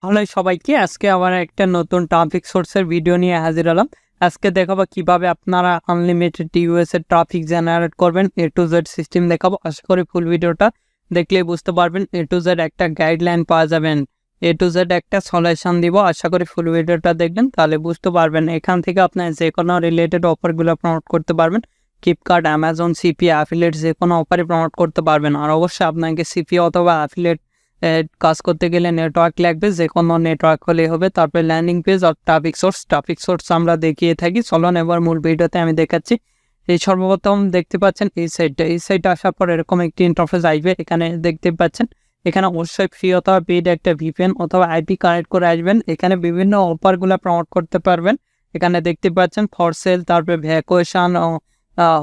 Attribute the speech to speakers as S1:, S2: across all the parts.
S1: Hello সবাইকে, আজকে আবার একটা নতুন ট্রাফিক সোর্সের ভিডিও নিয়ে হাজির হলাম। আজকে দেখাবো কিভাবে আপনারা আনলিমিটেড ইউএস এর ট্রাফিক জেনারেট করবেন। এ টু জেড সিস্টেম দেখাবো। আশা করি ফুল ভিডিওটা দেখলেই বুঝতে পারবেন। এ টু জেড একটা গাইডলাইন পাওয়া যাবেন, এ টু জেড একটা সলিউশন দিব। আশা করি ফুল ভিডিওটা দেখবেন, তাহলে বুঝতে পারবেন। এখান থেকে আপনার যে কোনো রিলেটেড অফারগুলো প্রমোট করতে পারবেন। ফ্লিপকার্ট, অ্যামাজন, সিপিএ, অ্যাফিলিয়েট যে কোনো অফারই প্রমোট করতে পারবেন। আর অবশ্যই আপনাকে সিপিএ অথবা অ্যাফিলিয়েট কাজ করতে গেলে নেটওয়ার্ক লাগবে, যে কোনো নেটওয়ার্ক হলেই হবে। তারপরে ল্যান্ডিং পেজ আর ট্রাফিক সোর্স আমরা দেখিয়ে থাকি। চলুন এবার মূল ভিডিওতে আমি দেখাচ্ছি। এই সর্বপ্রথম দেখতে পাচ্ছেন এই সাইটটা আসার পর এরকম একটি ইন্টারফেস আসবে। এখানে দেখতে পাচ্ছেন, এখানে অবশ্যই ফ্রি অথবা পেইড একটা ভিপিএন অথবা আইপি কানেক্ট করে আসবেন। এখানে বিভিন্ন অফারগুলো প্রমোট করতে পারবেন। এখানে দেখতে পাচ্ছেন ফর সেল, তারপরে ভ্যাকেশন,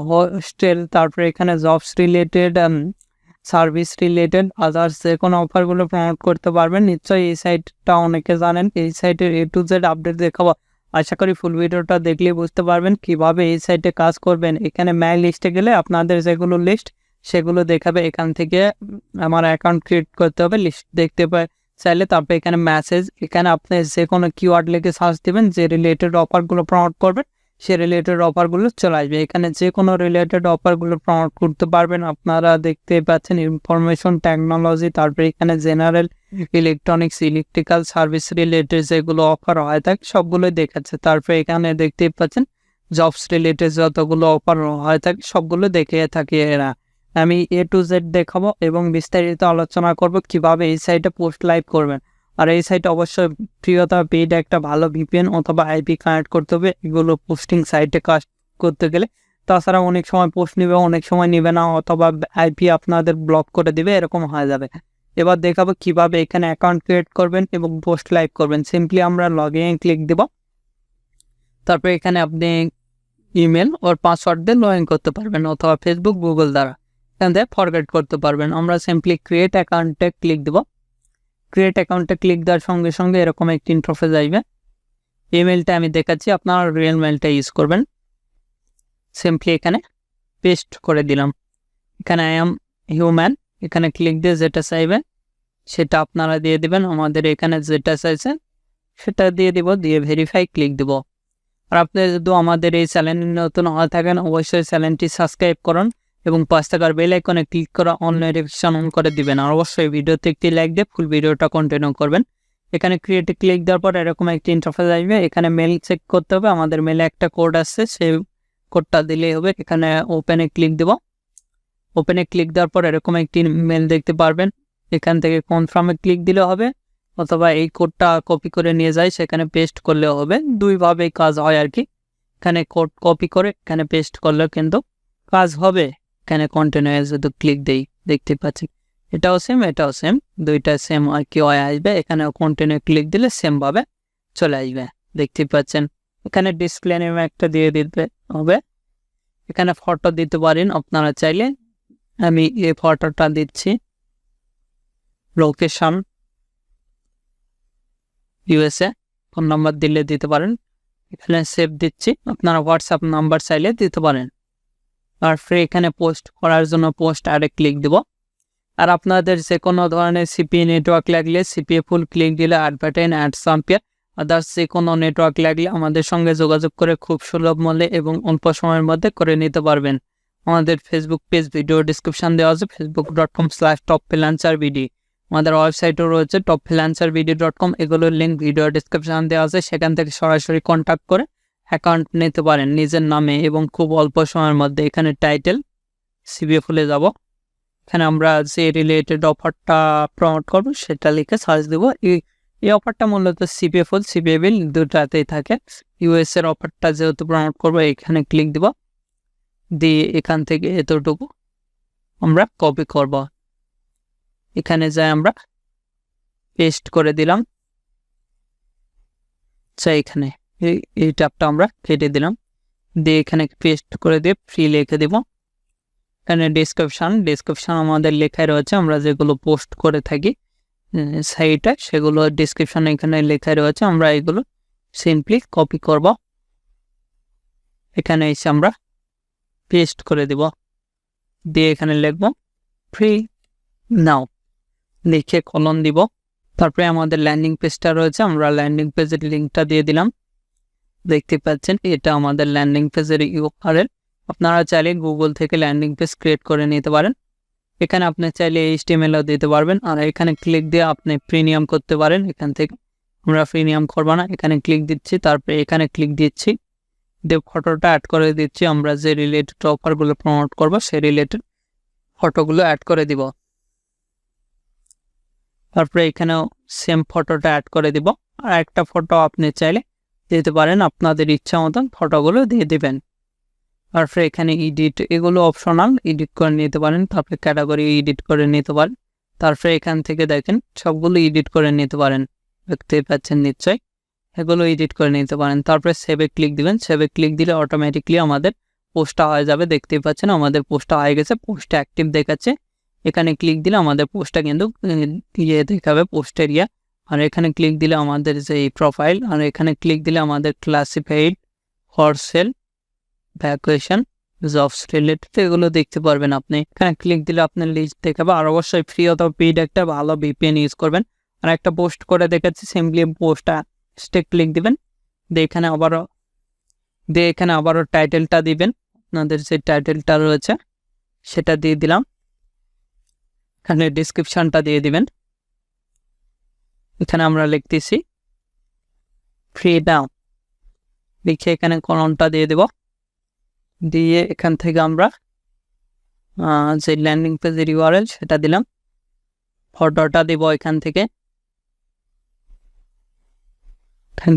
S1: হোস্টেল, তারপরে এখানে jobs related, service related others যে কোনো অফারগুলো প্রমোট করতে পারবেন। নিশ্চয়ই এই সাইটটা অনেকে জানেন। এই সাইটের এ টু জেড আপডেট দেখাবো। আশা করি ফুল ভিডিওটা দেখলেই বুঝতে পারবেন কিভাবে এই সাইটে কাজ করবেন। এখানে মাই লিস্টে গেলে আপনাদের যেগুলো লিস্ট সেগুলো দেখাবে। এখান থেকে আমার অ্যাকাউন্ট ক্রিয়েট করতে হবে, লিস্ট দেখতে চাইলে। তারপরে এখানে মেসেজ, এখানে আপনি যে কোনো কিওয়ার্ড লিখে সার্চ দেবেন, যে রিলেটেড অফারগুলো প্রমোট করবেন সে রিলেটেড অফারগুলো চলে আসবে। এখানে যে কোনো রিলেটেড অফারগুলো প্রমোট করতে পারবেন। আপনারা দেখতে পাচ্ছেন ইনফরমেশন টেকনোলজি, তারপরে এখানে general electronics, electrical service related যেগুলো অফার হয় থাকে সবগুলোই দেখাচ্ছে। তারপরে এখানে দেখতে পাচ্ছেন জবস রিলেটেড যতগুলো অফার হয় থাকে সবগুলো দেখে থাকে এরা। আমি এ টু জেড দেখাবো এবং বিস্তারিত আলোচনা করব কিভাবে এই সাইটে পোস্ট লাইভ করবেন। আর এই সাইটে অবশ্যই ফ্রি অথবা পেইড একটা ভালো ভিপিএন অথবা আইপি কানেক্ট করতে হবে এগুলো পোস্টিং সাইটে কাজ করতে গেলে। তাছাড়া অনেক সময় পোস্ট নেবে, অনেক সময় নেবে না, অথবা আইপি আপনাদের ব্লক করে দিবে, এরকম হয়ে যাবে। এবার দেখাবো কিভাবে এখানে অ্যাকাউন্ট ক্রিয়েট করবেন এবং পোস্ট লাইভ করবেন। সিম্পলি আমরা লগ ইন ক্লিক দেব। তারপরে এখানে আপনি ইমেল ওর পাসওয়ার্ড দিয়ে লগ ইন করতে পারবেন, অথবা ফেসবুক, গুগল দ্বারা এখান থেকে ফরগেট করতে পারবেন। আমরা সিম্পলি ক্রিয়েট অ্যাকাউন্টে ক্লিক দেব। ক্রিয়েট অ্যাকাউন্টে ক্লিক দেওয়ার সঙ্গে সঙ্গে এরকম একটি ইন্টারফেস আসবে। ইমেলটা আমি দেখাচ্ছি, আপনারা রিয়েল মেলটা ইউজ করবেন। সিম্পলি এখানে পেস্ট করে দিলাম। এখানে আই এম হিউম্যান, এখানে ক্লিক দিয়ে যেটা চাইবেন সেটা আপনারা দিয়ে দিবেন। আমাদের এখানে যেটা চাইছেন সেটা দিয়ে দিব, দিয়ে ভেরিফাই ক্লিক দিব। আর আপনি যদি আমাদের এই চ্যানেলে নতুন হয়ে থাকেন অবশ্যই চ্যানেলটি সাবস্ক্রাইব করুন এবং পাঁচ টাকার বেল আইকনে ক্লিক করে অন নোটিফিকেশন অন করে দিবেন। আর অবশ্যই ভিডিওতে একটি লাইক দিয়ে ফুল ভিডিওটা কন্টিনিউ করবেন। এখানে ক্রিয়েটে ক্লিক দেওয়ার পর এরকম একটি ইন্টারফেস আসবে। এখানে মেল চেক করতে হবে। আমাদের মেলে একটা কোড আসছে, সেই কোডটা দিলেই হবে। এখানে ওপেনে ক্লিক দেব। ওপেনে ক্লিক দেওয়ার পর এরকম একটি মেল দেখতে পারবেন। এখান থেকে কনফার্মে ক্লিক দিলে হবে, অথবা এই কোডটা কপি করে নিয়ে যায় সেখানে পেস্ট করলেও হবে। দুইভাবেই কাজ হয় আর কি। এখানে কোড কপি করে এখানে পেস্ট করলেও কিন্তু কাজ হবে। এখানে কন্টিনিউ যদি ক্লিক দেই দেখতে পাচ্ছি এটাও সেম এটাও সেম, দুইটা সেম আর কি আসবে। এখানে কন্টিনিউ ক্লিক দিলে সেমভাবে চলে আসবে, দেখতে পাচ্ছেন। এখানে ডিসপ্লে নেম একটা দিয়ে দিতে হবে। এখানে ফটো দিতে পারেন আপনারা চাইলে। আমি এই ফটোটা দিচ্ছি। লোকেশন ইউএসএ, ফোন নাম্বার দিলে দিতে পারেন। এখানে সেভ দিচ্ছি, আপনারা হোয়াটসঅ্যাপ নাম্বার চাইলে দিতে পারেন। আর ফ্রি এখানে পোস্ট করার জন্য পোস্ট আরে ক্লিক দেব। আর আপনাদের যে কোনো ধরনের সিপিএ নেটওয়ার্ক লাগলে সিপিএ ফুল ক্লিক দিলে অ্যাডভার্টাইন অ্যাডস অ্যাম্পিয়ার আদার্স যে কোনো নেটওয়ার্ক লাগলে আমাদের সঙ্গে যোগাযোগ করে খুব সুলভ মূল্যে এবং অল্প সময়ের মধ্যে করে নিতে পারবেন। আমাদের ফেসবুক পেজ ভিডিও ডিসক্রিপশন দেওয়া আছে, facebook.com/topfreelancervd। আমাদের ওয়েবসাইটও রয়েছে topfreelancervd.com, এগুলোর লিঙ্ক ভিডিও ডিসক্রিপশন দেওয়া আছে। সেখান থেকে সরাসরি কন্ট্যাক্ট করে অ্যাকাউন্ট নিতে পারেন নিজের নামে এবং খুব অল্প সময়ের মধ্যে। এখানে টাইটেল সিপিএ ফুলে যাব। এখানে আমরা যে রিলেটেড অফারটা প্রমোট করবো সেটা লিখে সার্চ দেবো। এই অফারটা মূলত সিপিএ ফুল, সিপিএ বিল দুটাতেই থাকে। ইউএস এর অফারটা যেহেতু প্রমোট করবো এখানে ক্লিক দিব, দিয়ে এখান থেকে এতটুকু আমরা কপি করব। এখানে যাই আমরা পেস্ট করে দিলাম। এখানে এই ট্যাবটা আমরা কেটে দিলাম, দিয়ে এখানে পেস্ট করে দিয়ে ফ্রি লিখে দেব। এখানে ডিসক্রিপশন আমাদের লেখাই রয়েছে, আমরা যেগুলো পোস্ট করে থাকি সাইটে সেগুলো ডিসক্রিপশন এখানে লেখাই রয়েছে। আমরা এগুলো সিম্পলি কপি করব, এখানে এসে আমরা পেস্ট করে দেব, দিয়ে এখানে লিখব ফ্রি নাও, লিখে কলন দিব। তারপরে আমাদের ল্যান্ডিং পেজটা রয়েছে, আমরা ল্যান্ডিং পেজের লিঙ্কটা দিয়ে দিলাম। দেখতে পাচ্ছেন এটা আমাদের ল্যান্ডিং পেজের ইউআরএল। আপনারা চাইলে গুগল থেকে ল্যান্ডিং পেজ ক্রিয়েট করে নিতে পারেন। এখানে আপনি চাইলে HTML-ও দিতে পারবেন, আর এখানে ক্লিক দিয়ে আপনি প্রিমিয়াম করতে পারেন। এখান থেকে আমরা প্রিমিয়াম করবো না, এখানে ক্লিক দিচ্ছি, তারপরে এখানে ক্লিক দিচ্ছি, দিয়ে ফটোটা অ্যাড করে দিচ্ছি। আমরা যে রিলেটেড অফারগুলো প্রমোট করবো সেই রিলেটেড ফটোগুলো অ্যাড করে দিব। তারপরে এখানেও সেম ফটোটা অ্যাড করে দিব, আর একটা ফটো আপনি চাইলে দিতে পারেন, আপনাদের ইচ্ছা মতন ফটোগুলো দিয়ে দিবেন। তারপরে এখানে এডিট, এগুলো অপশনাল, এডিট করে নিতে পারেন। তারপরে ক্যাটাগরি এডিট করে নিতে পারেন। তারপরে এখান থেকে দেখেন সবগুলো এডিট করে নিতে পারেন, দেখতে পাচ্ছেন নিশ্চয়, এগুলো এডিট করে নিতে পারেন। তারপরে সেভে ক্লিক দিবেন, সেভে ক্লিক দিলে অটোমেটিকলি আমাদের পোস্টটা হয়ে যাবে। দেখতে পাচ্ছেন আমাদের পোস্টটা হয়ে গেছে, পোস্টটা অ্যাক্টিভ দেখাচ্ছে। এখানে ক্লিক দিলে আমাদের পোস্টটা কিন্তু দেখাবে, পোস্টের আর এখানে ক্লিক দিলে আমাদের যে প্রোফাইল, আর এখানে ক্লিক দিলে আমাদের classified, for sale, vacation, jobs related, এগুলো দেখতে পারবেন আপনি। এখানে ক্লিক দিলে আপনার লিস্ট দেখাবে। আর অবশ্যই ফ্রি অথবা পেইড একটা ভালো VPN ইউজ করবেন। আর একটা পোস্ট করে দেখাচ্ছি, সিম্পলি পোস্টটা ক্লিক দিবেন, এখানে আবারও টাইটেলটা দিবেন, আপনাদের যে টাইটেলটা রয়েছে সেটা দিয়ে দিলাম। এখানে ডিসক্রিপশনটা দিয়ে দিবেন, এখানে আমরা লিখতেছি ফ্রি নাও, লিখে এখানে কলমটা দিয়ে দেব, দিয়ে এখান থেকে আমরা যে ল্যান্ডিং পেজের ইউআরএল সেটা দিলাম, ফটোটা দিব এখান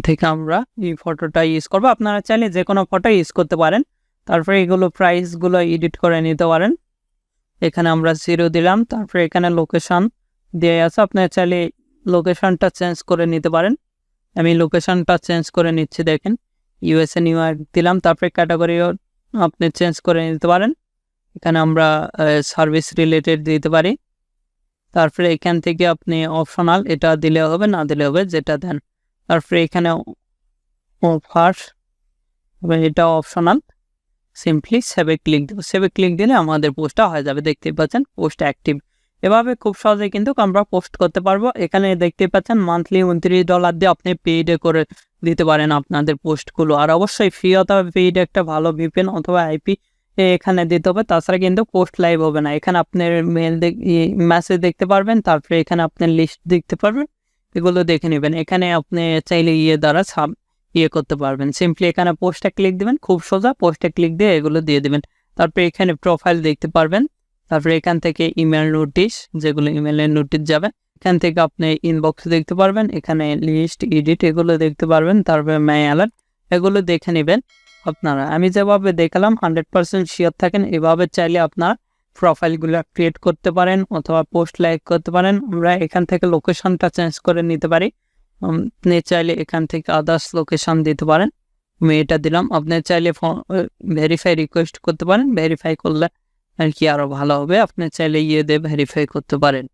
S1: থেকে আমরা এই ফটোটা ইউজ করবো। আপনারা চাইলে যে কোনো ফটো ইউজ করতে পারেন। তারপরে এগুলো প্রাইসগুলো এডিট করে নিতে পারেন। এখানে আমরা 0 দিলাম, তারপরে এখানে লোকেশন দিয়ে আছে, আপনারা চাইলে লোকেশনটা চেঞ্জ করে নিতে পারেন। আমি লোকেশনটা চেঞ্জ করে নিচ্ছি, দেখেন USA নিউইয়র্ক দিলাম। তারপরে ক্যাটাগরিও আপনি চেঞ্জ করে নিতে পারেন, এখানে আমরা সার্ভিস রিলেটেড দিতে পারি। তারপরে এখান থেকে আপনি অপশনাল, এটা দিলে হবে না দিলে হবে, যেটা দেন। তারপরে এখানে অফার, এটা অপশনাল, সিম্পলি সেভে ক্লিক দেবো। সেভে ক্লিক দিলে আমাদের পোস্টটা হয়ে যাবে, দেখতে পাচ্ছেন পোস্ট অ্যাক্টিভ। এভাবে খুব সহজে কিন্তু আমরা পোস্ট করতে পারবো। এখানে দেখতে পাচ্ছেন মান্থলি $29 দিয়ে আপনি পেইডে করে দিতে পারেন আপনাদের পোস্টগুলো। আর অবশ্যই ফ্রি অথবা পেইড একটা ভালো VPN অথবা IP এখানে দিতে হবে, তাছাড়া কিন্তু পোস্ট লাইভ হবে না। এখানে আপনার মেসেজ দেখতে পারবেন, তারপরে এখানে আপনার লিস্ট দেখতে পারবেন, এগুলো দেখে নেবেন। এখানে আপনি চাইলে দ্বারা করতে পারবেন। সিম্পলি এখানে পোস্টে ক্লিক দিবেন, খুব সোজা, পোস্টে ক্লিক দিয়ে এগুলো দিয়ে দিবেন। তারপরে এখানে প্রোফাইল দেখতে পারবেন, তারপরে এখান থেকে ইমেল নোটিশ, যেগুলো ইমেলের নোটিশ যাবে, এখান থেকে আপনি ইনবক্স দেখতে পারবেন, এখানে লিস্ট, এডিট, এগুলো দেখতে পারবেন। তারপরে মাই অ্যালার্ট, এগুলো দেখে নেবেন আপনারা। আমি যেভাবে দেখালাম 100% শিওর থাকেন, এভাবে চাইলে আপনার প্রোফাইলগুলো ক্রিয়েট করতে পারেন অথবা পোস্ট লাইক করতে পারেন। আমরা এখান থেকে লোকেশনটা চেঞ্জ করে নিতে পারি, আপনি চাইলে এখান থেকে আদার্স লোকেশন দিতে পারেন। আমি এটা দিলাম, আপনি চাইলে ভেরিফাই রিকোয়েস্ট করতে পারেন, ভেরিফাই করলে আর কি আরও ভালো হবে। আপনি চাইলে দিয়ে ভেরিফাই করতে পারেন।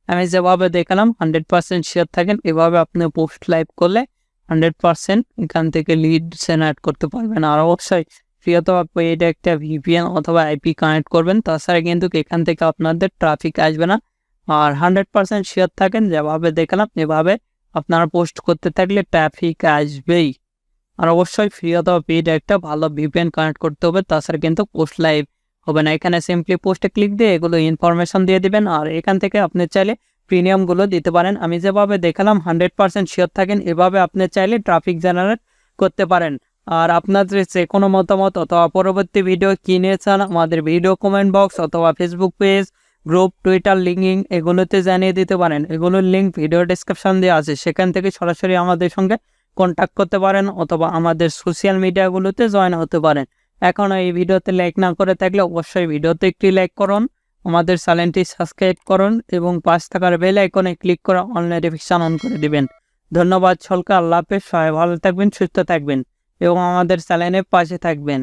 S1: আমি যেভাবে দেখালাম 100% শিওর থাকেন, এভাবে আপনি পোস্ট লাইভ করলে 100% এখান থেকে লিড জেনারেট করতে পারবেন। আর অবশ্যই ফ্রি অথবা পেইড একটা VPN অথবা IP কানেক্ট করবেন, তাছাড়া কিন্তু এখান থেকে আপনাদের ট্রাফিক আসবে না। আর 100% শিওর থাকেন, যেভাবে দেখালাম এভাবে আপনারা পোস্ট করতে থাকলে ট্রাফিক আসবেই। আর অবশ্যই ফ্রি অথবা পেইড একটা ভালো VPN কানেক্ট করতে হবে, তাছাড়া কিন্তু পোস্ট লাইভ হবে না। এখানে সিম্পলি পোস্টে ক্লিক দিয়ে এগুলো ইনফরমেশন দিয়ে দিবেন, আর এখান থেকে আপনি চাইলে প্রিমিয়ামগুলো দিতে পারেন। আমি যেভাবে দেখালাম 100% শিওর থাকেন, এভাবে আপনি চাইলে ট্রাফিক জেনারেট করতে পারেন। আর আপনাদের যে কোনো মতামত অথবা পরবর্তী ভিডিও কিনে চান, আমাদের ভিডিও কমেন্ট বক্স অথবা Facebook page, group, Twitter linking এগুলোতে জানিয়ে দিতে পারেন। এগুলোর লিঙ্ক ভিডিও ডেসক্রিপশন দিয়ে আছে, সেখান থেকে সরাসরি আমাদের সঙ্গে কন্ট্যাক্ট করতে পারেন অথবা আমাদের সোশ্যাল মিডিয়াগুলোতে জয়েন হতে পারেন। এখনও এই ভিডিওতে লাইক না করে থাকলে অবশ্যই ভিডিওতে একটি লাইক করুন, আমাদের চ্যানেলটি সাবস্ক্রাইব করুন এবং পাশ থাকার বেল আইকনে ক্লিক করে অল নোটিফিকেশন অন করে দিবেন। ধন্যবাদ সকলকে, আল্লাহ হাফেজ, সবাই ভালো থাকবেন, সুস্থ থাকবেন এবং আমাদের চ্যানেলের পাশে থাকবেন।